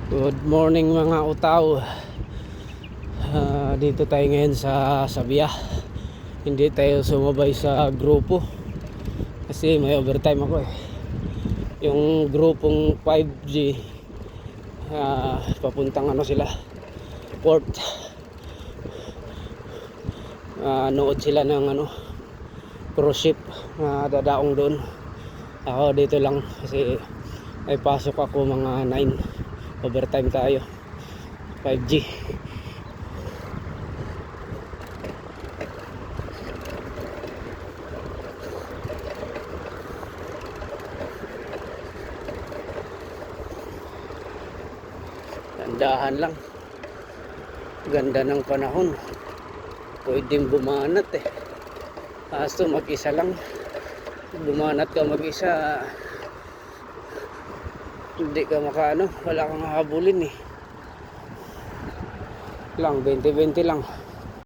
Good morning mga utaw. Dito tayo ngayon sa Sabia. Hindi tayo sumabay sa grupo kasi may overtime ako eh. Yung grupong 5G papuntang sila port. Nood sila ng cruise ship na dadaong doon. Ako dito lang kasi may pasok ako mga 9. Overtime tayo 5G. Tandahan lang, ganda ng panahon, pwedeng bumanat eh. Kaso mag-isa lang, bumanat ka mag-isa, hindi ka wala kang habulin eh. Lang 20-20 lang.